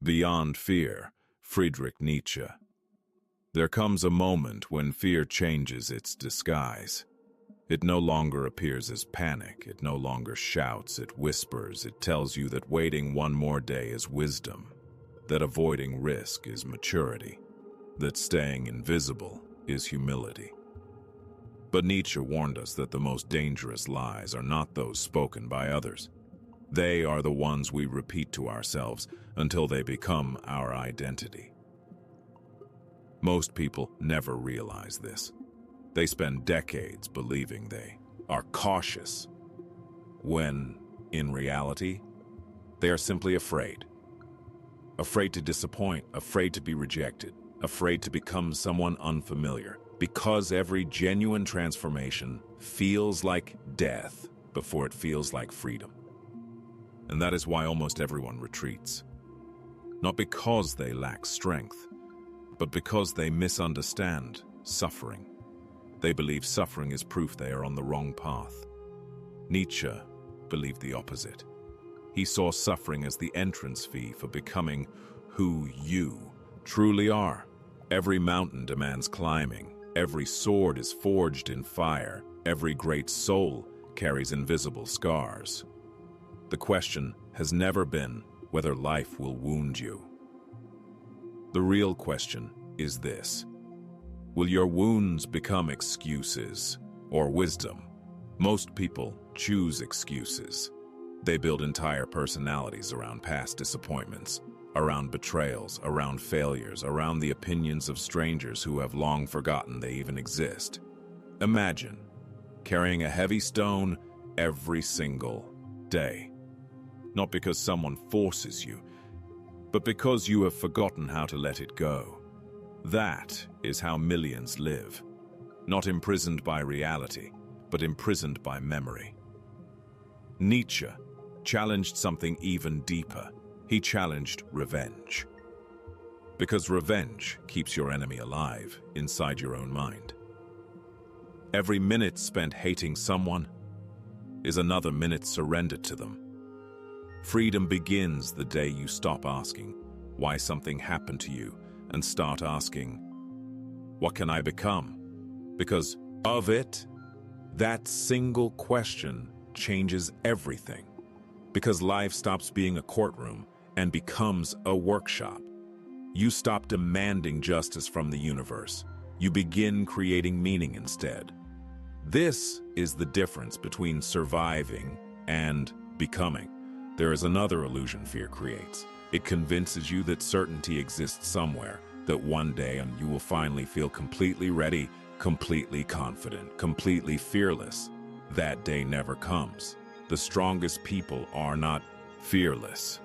Beyond fear, Friedrich Nietzsche. There comes a moment when fear changes its disguise. It no longer appears as panic, it no longer shouts, it whispers, it tells you that waiting one more day is wisdom, that avoiding risk is maturity, that staying invisible is humility. But Nietzsche warned us that the most dangerous lies are not those spoken by others. They are the ones we repeat to ourselves until they become our identity. Most people never realize this. They spend decades believing they are cautious, when, in reality, they are simply afraid. Afraid to disappoint, afraid to be rejected, afraid to become someone unfamiliar, because every genuine transformation feels like death before it feels like freedom. And that is why almost everyone retreats. Not because they lack strength, but because they misunderstand suffering. They believe suffering is proof they are on the wrong path. Nietzsche believed the opposite. He saw suffering as the entrance fee for becoming who you truly are. Every mountain demands climbing. Every sword is forged in fire. Every great soul carries invisible scars. The question has never been whether life will wound you. The real question is this: will your wounds become excuses or wisdom? Most people choose excuses. They build entire personalities around past disappointments, around betrayals, around failures, around the opinions of strangers who have long forgotten they even exist. Imagine carrying a heavy stone every single day. Not because someone forces you, but because you have forgotten how to let it go. That is how millions live. Not imprisoned by reality, but imprisoned by memory. Nietzsche challenged something even deeper. He challenged revenge. Because revenge keeps your enemy alive inside your own mind. Every minute spent hating someone is another minute surrendered to them. Freedom begins the day you stop asking why something happened to you and start asking, what can I become? Because of it, that single question changes everything. Because life stops being a courtroom and becomes a workshop. You stop demanding justice from the universe. You begin creating meaning instead. This is the difference between surviving and becoming. There is another illusion fear creates. It convinces you that certainty exists somewhere, that one day you will finally feel completely ready, completely confident, completely fearless. That day never comes. The strongest people are not fearless.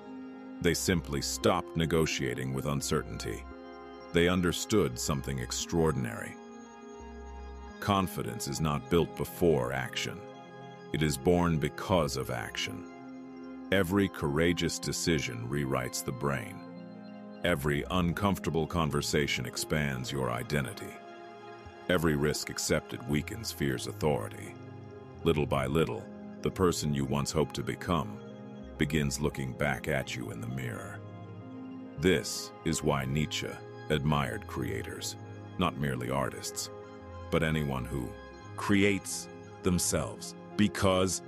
They simply stopped negotiating with uncertainty. They understood something extraordinary. Confidence is not built before action. It is born because of action. Every courageous decision rewrites the brain. Every uncomfortable conversation expands your identity. Every risk accepted weakens fear's authority. Little by little, the person you once hoped to become begins looking back at you in the mirror. This is why Nietzsche admired creators, not merely artists, but anyone who creates themselves, because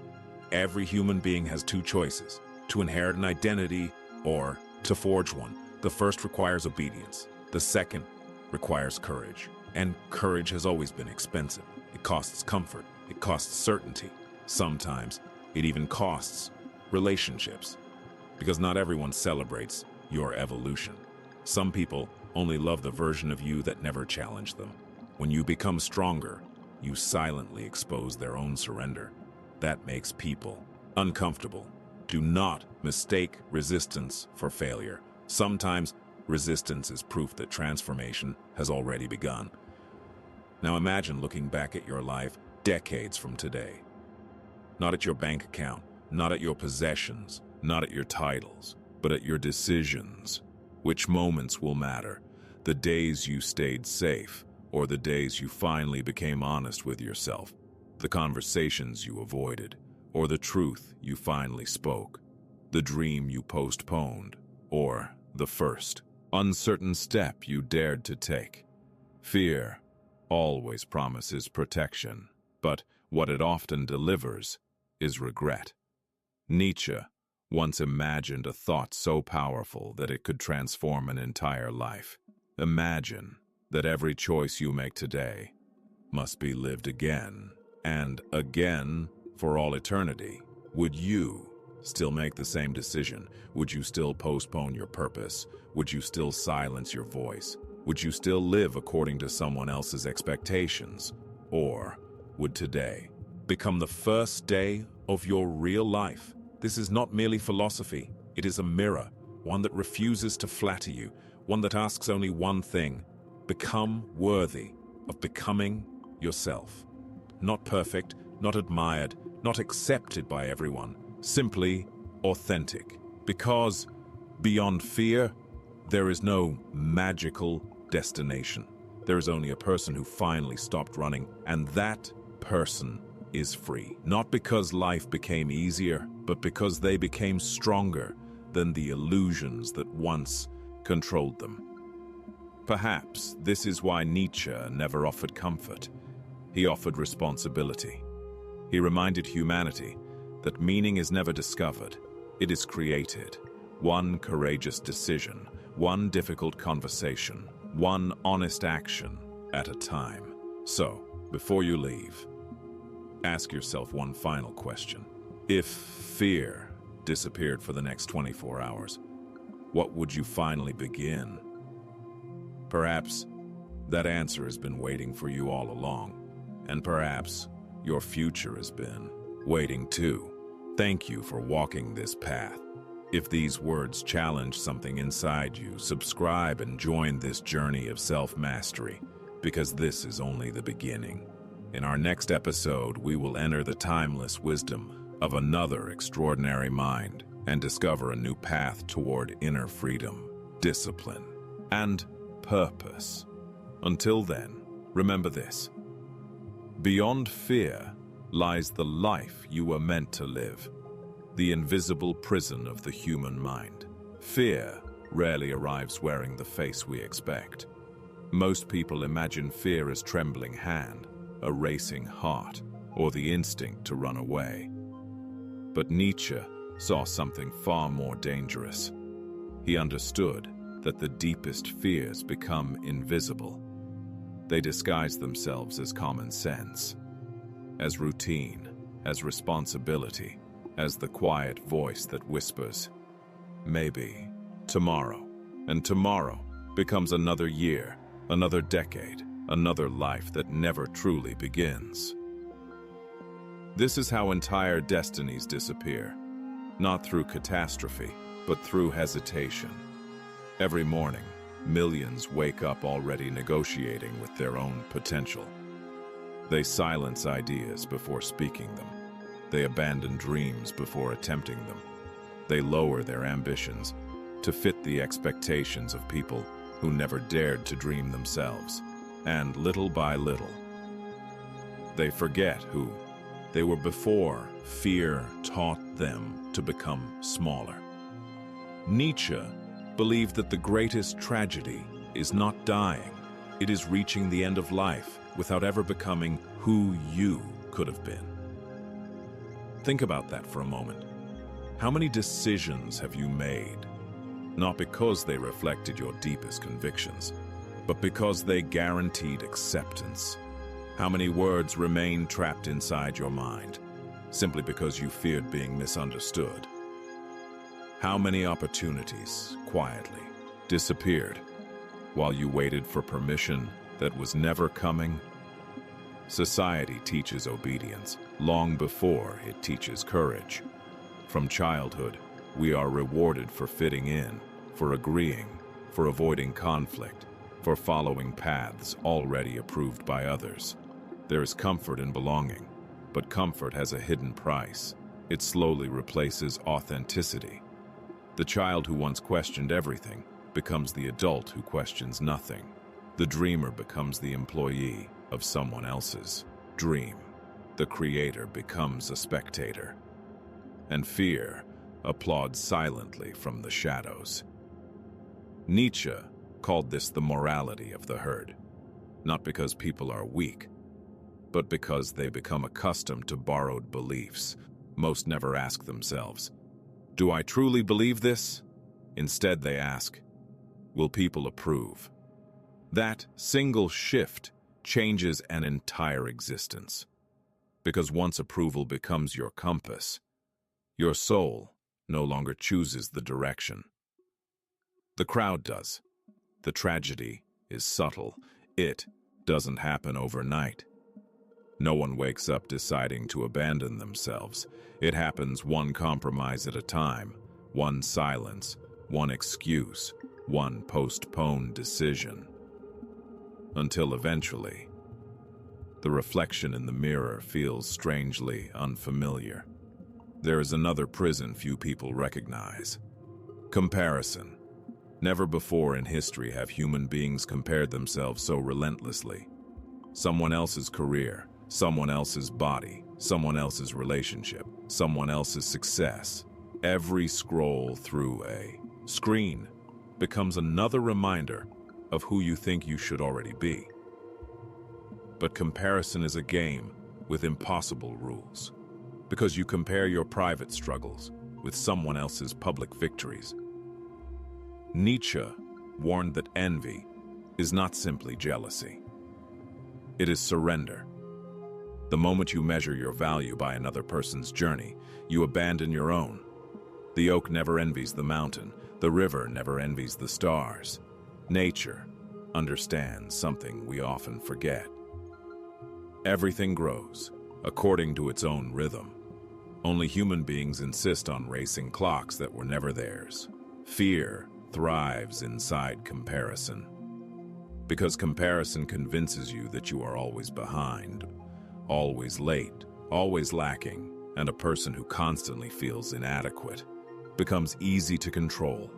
every human being has two choices: to inherit an identity or to forge one. The first requires obedience. The second requires courage. And courage has always been expensive. It costs comfort. It costs certainty. Sometimes it even costs relationships. Because not everyone celebrates your evolution. Some people only love the version of you that never challenged them. When you become stronger, you silently expose their own surrender. That makes people uncomfortable. Do not mistake resistance for failure. Sometimes resistance is proof that transformation has already begun. Now imagine looking back at your life decades from today. Not at your bank account, not at your possessions, not at your titles, but at your decisions. Which moments will matter? The days you stayed safe, or the days you finally became honest with yourself? The conversations you avoided, or the truth you finally spoke? The dream you postponed, or the first uncertain step you dared to take. Fear always promises protection, but what it often delivers is regret. Nietzsche once imagined a thought so powerful that it could transform an entire life. Imagine that every choice you make today must be lived again and again for all eternity. Would you still make the same decision? Would you still postpone your purpose? Would you still silence your voice? Would you still live according to someone else's expectations? Or would today become the first day of your real life? This is not merely philosophy. It is a mirror, one that refuses to flatter you, one that asks only one thing: become worthy of becoming yourself. Not perfect, not admired, not accepted by everyone, simply authentic. Because beyond fear, there is no magical destination. There is only a person who finally stopped running, and that person is free. Not because life became easier, but because they became stronger than the illusions that once controlled them. Perhaps this is why Nietzsche never offered comfort. He offered responsibility. He reminded humanity that meaning is never discovered, it is created. One courageous decision, one difficult conversation, one honest action at a time. So, before you leave, ask yourself one final question. If fear disappeared for the next 24 hours, what would you finally begin? Perhaps that answer has been waiting for you all along, and perhaps your future has been waiting too. Thank you for walking this path. If these words challenge something inside you, subscribe and join this journey of self-mastery, because this is only the beginning. In our next episode, we will enter the timeless wisdom of another extraordinary mind and discover a new path toward inner freedom, discipline, and purpose. Until then, remember this: beyond fear lies the life you were meant to live, the invisible prison of the human mind. Fear rarely arrives wearing the face we expect. Most people imagine fear as trembling hand, a racing heart, or the instinct to run away. But Nietzsche saw something far more dangerous. He understood that the deepest fears become invisible. They disguise themselves as common sense, as routine, as responsibility, as the quiet voice that whispers, maybe tomorrow. And tomorrow becomes another year, another decade, another life that never truly begins. This is how entire destinies disappear, not through catastrophe, but through hesitation. Every morning, millions wake up already negotiating with their own potential. They silence ideas before speaking them. They abandon dreams before attempting them. They lower their ambitions to fit the expectations of people who never dared to dream themselves. And little by little, they forget who they were before fear taught them to become smaller. Nietzsche believed that the greatest tragedy is not dying, it is reaching the end of life without ever becoming who you could have been. Think about that for a moment. How many decisions have you made, not because they reflected your deepest convictions, but because they guaranteed acceptance? How many words remained trapped inside your mind, simply because you feared being misunderstood? How many opportunities, quietly, disappeared while you waited for permission that was never coming? Society teaches obedience long before it teaches courage. From childhood, we are rewarded for fitting in, for agreeing, for avoiding conflict, for following paths already approved by others. There is comfort in belonging, but comfort has a hidden price. It slowly replaces authenticity. The child who once questioned everything becomes the adult who questions nothing. The dreamer becomes the employee of someone else's dream. The creator becomes a spectator. And fear applauds silently from the shadows. Nietzsche called this the morality of the herd, not because people are weak, but because they become accustomed to borrowed beliefs. Most never ask themselves, "Do I truly believe this?" Instead, they ask, "Will people approve?" That single shift changes an entire existence. Because once approval becomes your compass, your soul no longer chooses the direction. The crowd does. The tragedy is subtle. It doesn't happen overnight. No one wakes up deciding to abandon themselves. It happens one compromise at a time, one silence, one excuse, one postponed decision. Until eventually, the reflection in the mirror feels strangely unfamiliar. There is another prison few people recognize: comparison. Never before in history have human beings compared themselves so relentlessly. Someone else's career, someone else's body, someone else's relationship, someone else's success. Every scroll through a screen becomes another reminder of who you think you should already be. But comparison is a game with impossible rules, because you compare your private struggles with someone else's public victories. Nietzsche warned that envy is not simply jealousy. It is surrender. The moment you measure your value by another person's journey, you abandon your own. The oak never envies the mountain. The river never envies the stars. Nature understands something we often forget. Everything grows according to its own rhythm. Only human beings insist on racing clocks that were never theirs. Fear thrives inside comparison, because comparison convinces you that you are always behind, always late, always lacking, and a person who constantly feels inadequate becomes easy to control,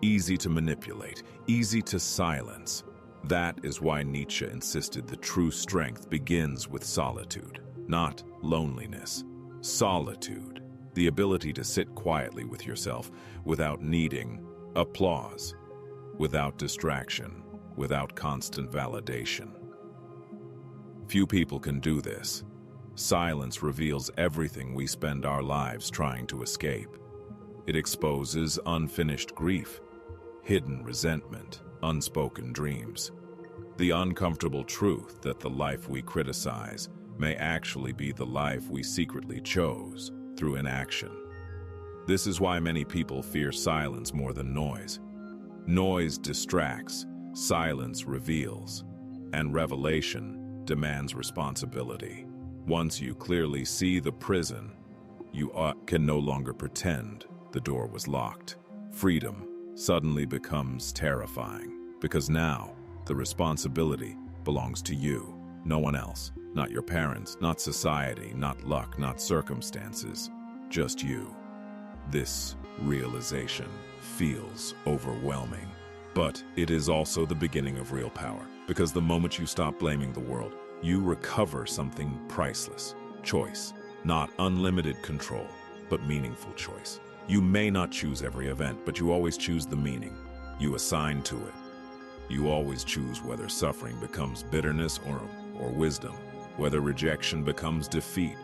easy to manipulate, easy to silence. That is why Nietzsche insisted that true strength begins with solitude, not loneliness. Solitude, the ability to sit quietly with yourself without needing applause, without distraction, without constant validation. Few people can do this. Silence reveals everything we spend our lives trying to escape. It exposes unfinished grief, hidden resentment, unspoken dreams. The uncomfortable truth that the life we criticize may actually be the life we secretly chose through inaction. This is why many people fear silence more than noise. Noise distracts, silence reveals, and revelation demands responsibility. Once you clearly see the prison, you can no longer pretend the door was locked. Freedom suddenly becomes terrifying, because now the responsibility belongs to you, no one else. Not your parents, not society, not luck, not circumstances, just you. This realization feels overwhelming, but it is also the beginning of real power, because the moment you stop blaming the world, you recover something priceless: choice. Not unlimited control, but meaningful choice. You may not choose every event, but you always choose the meaning you assign to it. You always choose whether suffering becomes bitterness or wisdom, whether rejection becomes defeat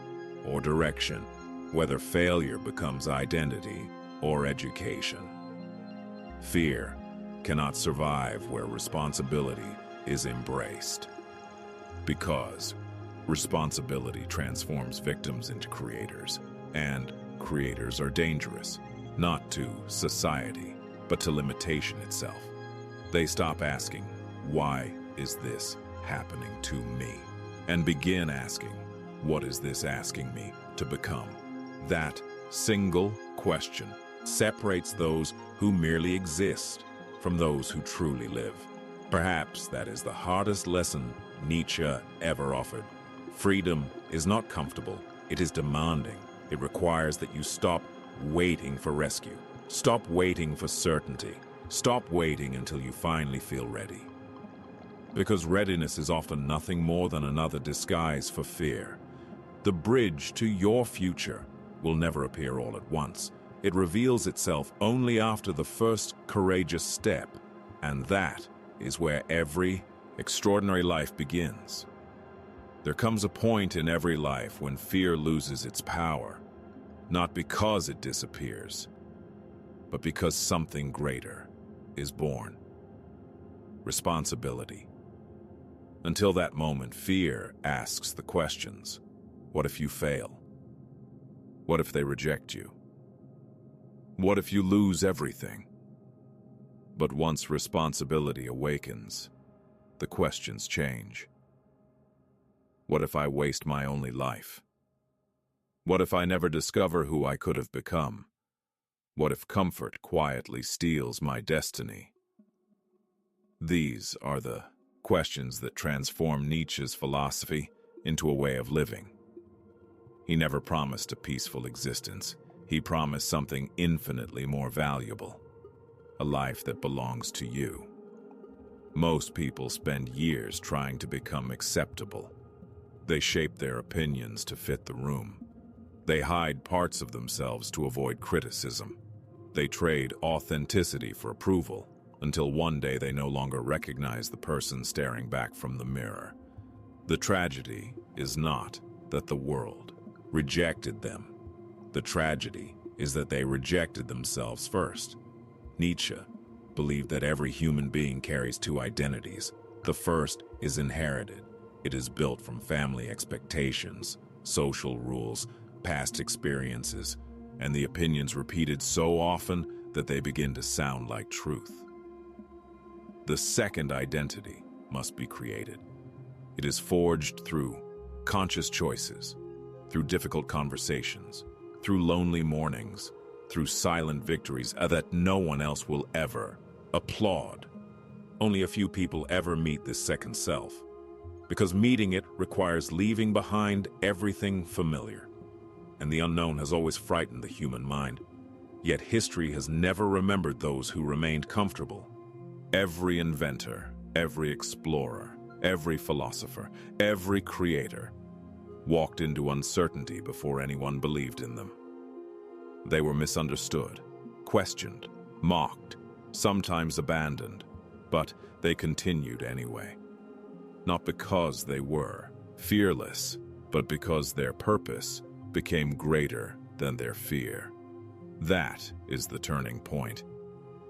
or direction, whether failure becomes identity or education. Fear cannot survive where responsibility is embraced, because responsibility transforms victims into creators, and creators are dangerous, not to society, but to limitation itself. They stop asking, "Why is this happening to me?" and begin asking, "What is this asking me to become?" That single question separates those who merely exist from those who truly live. Perhaps that is the hardest lesson Nietzsche ever offered. Freedom is not comfortable, it is demanding. It requires that you stop waiting for rescue. Stop waiting for certainty. Stop waiting until you finally feel ready. Because readiness is often nothing more than another disguise for fear. The bridge to your future will never appear all at once. It reveals itself only after the first courageous step. And that is where every extraordinary life begins. There comes a point in every life when fear loses its power, not because it disappears, but because something greater is born. Responsibility. Until that moment, fear asks the questions. What if you fail? What if they reject you? What if you lose everything? But once responsibility awakens, the questions change. What if I waste my only life? What if I never discover who I could have become? What if comfort quietly steals my destiny? These are the questions that transform Nietzsche's philosophy into a way of living. He never promised a peaceful existence. He promised something infinitely more valuable, a life that belongs to you. Most people spend years trying to become acceptable. They shape their opinions to fit the room. They hide parts of themselves to avoid criticism. They trade authenticity for approval until one day they no longer recognize the person staring back from the mirror. The tragedy is not that the world rejected them. The tragedy is that they rejected themselves first. Nietzsche believed that every human being carries two identities. The first is inherited. It is built from family expectations, social rules, past experiences, and the opinions repeated so often that they begin to sound like truth. The second identity must be created. It is forged through conscious choices, through difficult conversations, through lonely mornings, through silent victories that no one else will ever applaud. Only a few people ever meet this second self, because meeting it requires leaving behind everything familiar. And the unknown has always frightened the human mind. Yet history has never remembered those who remained comfortable. Every inventor, every explorer, every philosopher, every creator walked into uncertainty before anyone believed in them. They were misunderstood, questioned, mocked, sometimes abandoned, but they continued anyway. Not because they were fearless, but because their purpose became greater than their fear. That is the turning point.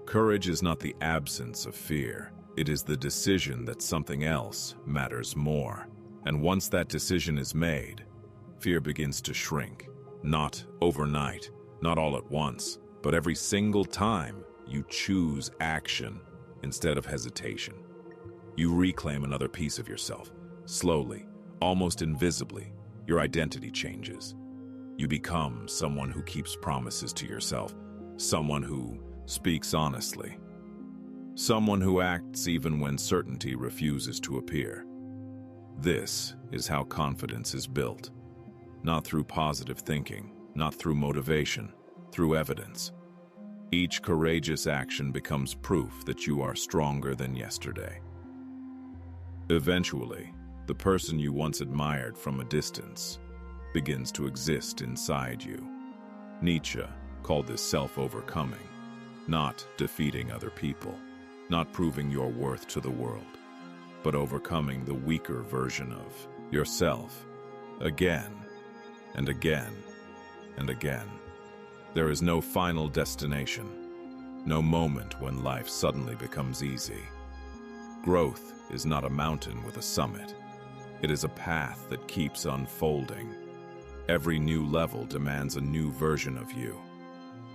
Courage is not the absence of fear. It is the decision that something else matters more. And once that decision is made, fear begins to shrink. Not overnight, not all at once, but every single time you choose action instead of hesitation. You reclaim another piece of yourself. Slowly, almost invisibly, your identity changes. You become someone who keeps promises to yourself, someone who speaks honestly, someone who acts even when certainty refuses to appear. This is how confidence is built. Not through positive thinking, not through motivation, through evidence. Each courageous action becomes proof that you are stronger than yesterday. Eventually, the person you once admired from a distance begins to exist inside you. Nietzsche called this self-overcoming, not defeating other people, not proving your worth to the world, but overcoming the weaker version of yourself again and again and again. There is no final destination, no moment when life suddenly becomes easy. Growth is not a mountain with a summit. It is a path that keeps unfolding. Every new level demands a new version of you.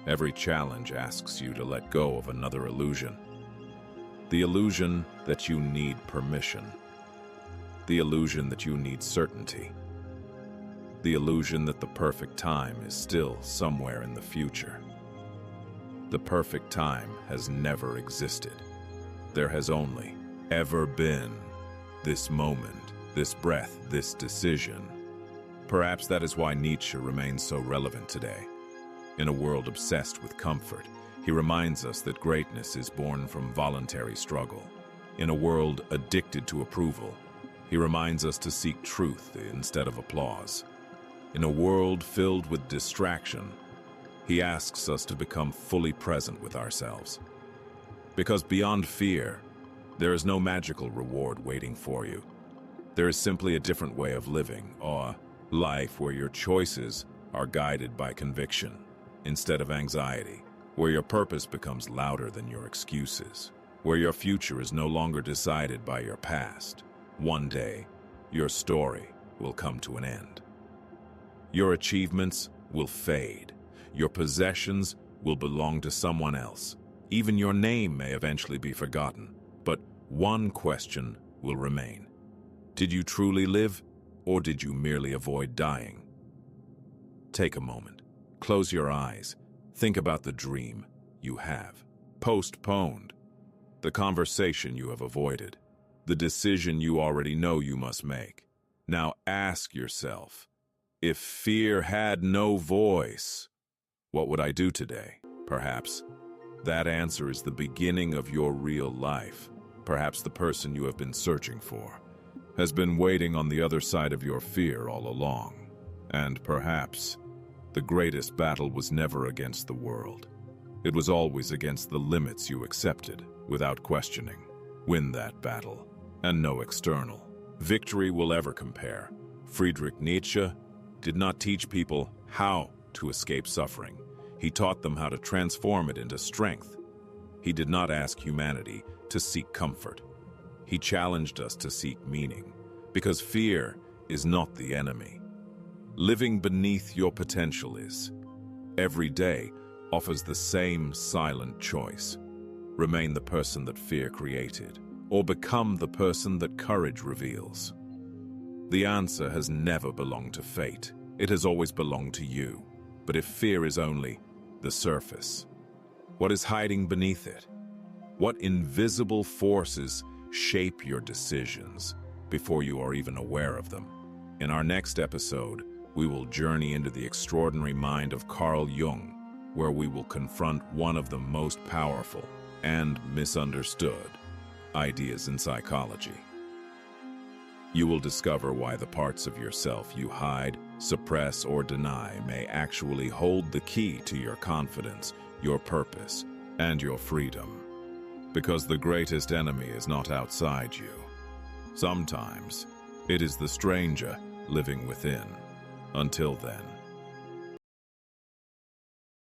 Every challenge asks you to let go of another illusion. The illusion that you need permission. The illusion that you need certainty. The illusion that the perfect time is still somewhere in the future. The perfect time has never existed. There has only ever been this moment, this breath, this decision. Perhaps that is why Nietzsche remains so relevant today. In a world obsessed with comfort, he reminds us that greatness is born from voluntary struggle. In a world addicted to approval, he reminds us to seek truth instead of applause. In a world filled with distraction, he asks us to become fully present with ourselves. Because beyond fear, there is no magical reward waiting for you. There is simply a different way of living, or life where your choices are guided by conviction instead of anxiety, where your purpose becomes louder than your excuses, where your future is no longer decided by your past. One day, your story will come to an end. Your achievements will fade. Your possessions will belong to someone else. Even your name may eventually be forgotten, but one question will remain. Did you truly live, or did you merely avoid dying? Take a moment. Close your eyes. Think about the dream you have postponed, the conversation you have avoided, the decision you already know you must make. Now ask yourself, if fear had no voice, what would I do today? Perhaps that answer is the beginning of your real life. Perhaps the person you have been searching for has been waiting on the other side of your fear all along. And perhaps the greatest battle was never against the world. It was always against the limits you accepted without questioning. Win that battle, and no external victory will ever compare. Friedrich Nietzsche did not teach people how to escape suffering. He taught them how to transform it into strength. He did not ask humanity to seek comfort. He challenged us to seek meaning, because fear is not the enemy. Living beneath your potential is. Every day offers the same silent choice. Remain the person that fear created, or become the person that courage reveals. The answer has never belonged to fate. It has always belonged to you. But if fear is only the surface, what is hiding beneath it? What invisible forces shape your decisions before you are even aware of them? In our next episode, we will journey into the extraordinary mind of Carl Jung, where we will confront one of the most powerful and misunderstood ideas in psychology. You will discover why the parts of yourself you hide, suppress, or deny may actually hold the key to your confidence, your purpose, and your freedom. Because the greatest enemy is not outside you. Sometimes, it is the stranger living within. Until then,